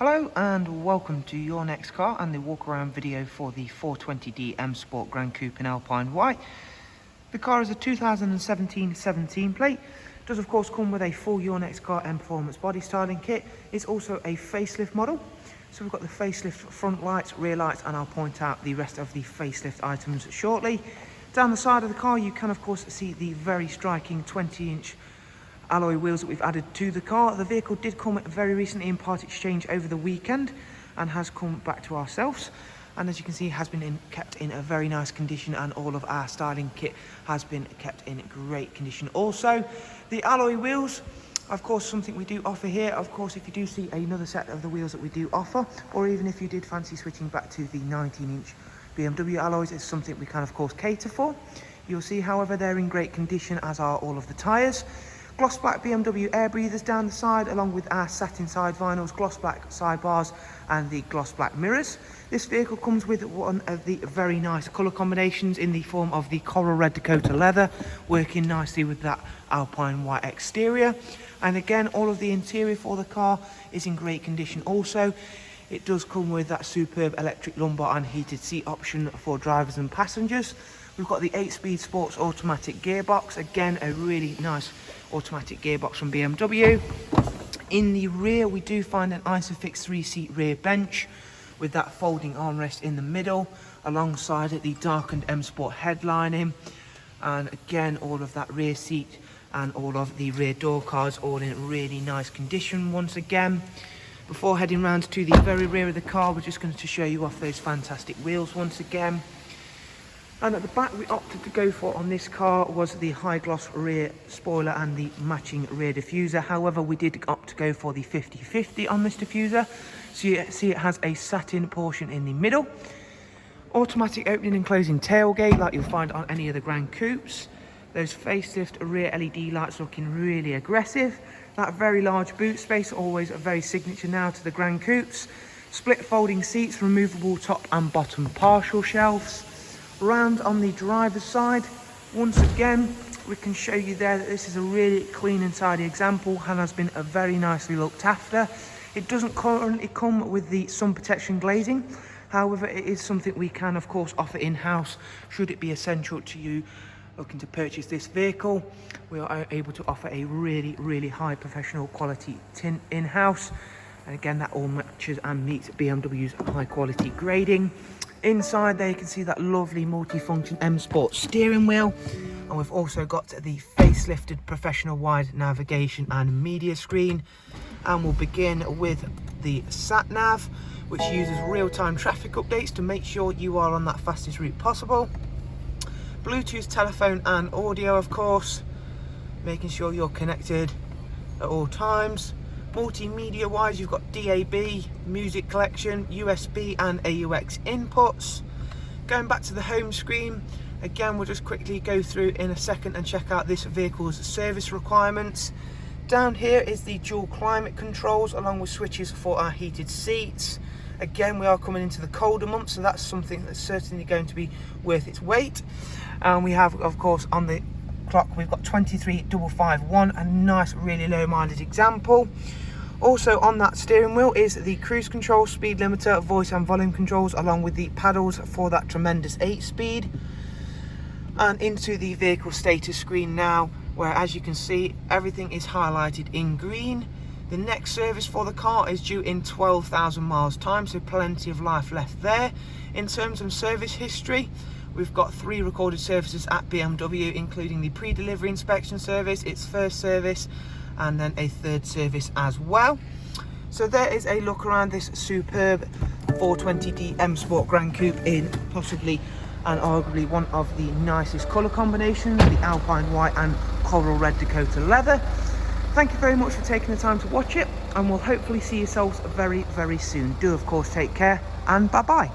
Hello and welcome to your next car and the walk around video for the 420D M Sport Gran Coupe in Alpine White. The car is a 2017 17 plate. It does of course come with a full Your Next Car M Performance body styling kit. It's also a facelift model. So we've got the facelift front lights, rear lights, and I'll point out the rest of the facelift items shortly. Down the side of the car you can of course see the very striking 20-inch alloy wheels that we've added to the car. The vehicle did come very recently in part exchange over the weekend and has come back to ourselves, and as you can see has been kept in a very nice condition, and all of our styling kit has been kept in great condition. Also the alloy wheels, of course, something we do offer here. Of course, if you do see another set of the wheels that we do offer, or even if you did fancy switching back to the 19-inch BMW alloys, it's something we can of course cater for. You'll see however they're in great condition, as are all of the tyres. Gloss black BMW air breathers down the side, along with our satin side vinyls, gloss black sidebars and the gloss black mirrors. This vehicle comes with one of the very nice colour combinations in the form of the coral red Dakota leather, working nicely with that Alpine white exterior. And again, all of the interior for the car is in great condition also. It does come with that superb electric lumbar and heated seat option for drivers and passengers. We've got the 8-speed sports automatic gearbox, again a really nice automatic gearbox from BMW. In the rear we do find an Isofix 3-seat rear bench with that folding armrest in the middle, alongside the darkened M Sport headlining, and again all of that rear seat and all of the rear door cards all in really nice condition once again. Before heading round to the very rear of the car, we're just going to show you off those fantastic wheels once again. And at the back we opted to go for on this car was the high gloss rear spoiler and the matching rear diffuser. However, we did opt to go for the 50/50 on this diffuser. So you see it has a satin portion in the middle. Automatic opening and closing tailgate like you'll find on any of the Gran Coupes. Those facelift rear LED lights looking really aggressive. That very large boot space, always a very signature now to the Gran Coupes. Split folding seats, removable top and bottom partial shelves. Round on the driver's side, once again we can show you there that this is a really clean and tidy example and has been very nicely looked after. It doesn't currently come with the sun protection glazing, however it is something we can of course offer in-house should it be essential to you looking to purchase this vehicle. We are able to offer a really high professional quality tint in-house, and again that all matches and meets BMW's high quality grading. Inside there you can see that lovely multi-function M Sport steering wheel, and we've also got the facelifted professional wide navigation and media screen. And we'll begin with the sat nav, which uses real-time traffic updates to make sure you are on that fastest route possible. Bluetooth telephone and audio, of course, making sure you're connected at all times. Multimedia wise, you've got DAB, music collection, USB and AUX inputs. Going back to the home screen, again we'll just quickly go through in a second and check out this vehicle's service requirements. Down here is the dual climate controls along with switches for our heated seats. Again, we are coming into the colder months, so that's something that's certainly going to be worth its weight. And we have of course on the clock we've got 23,551, a nice really low mileage example. Also on that steering wheel is the cruise control, speed limiter, voice and volume controls, along with the paddles for that tremendous 8-speed. And into the vehicle status screen now, where as you can see everything is highlighted in green. The next service for the car is due in 12,000 miles time, so plenty of life left there. In terms of service history, we've got 3 recorded services at BMW, including the pre-delivery inspection service, its first service, and then a 3rd service as well. So there is a look around this superb 420D M Sport Gran Coupe in possibly and arguably one of the nicest colour combinations, the Alpine white and coral red Dakota leather. Thank you very much for taking the time to watch it, and we'll hopefully see yourselves very soon. Do of course take care, and bye bye.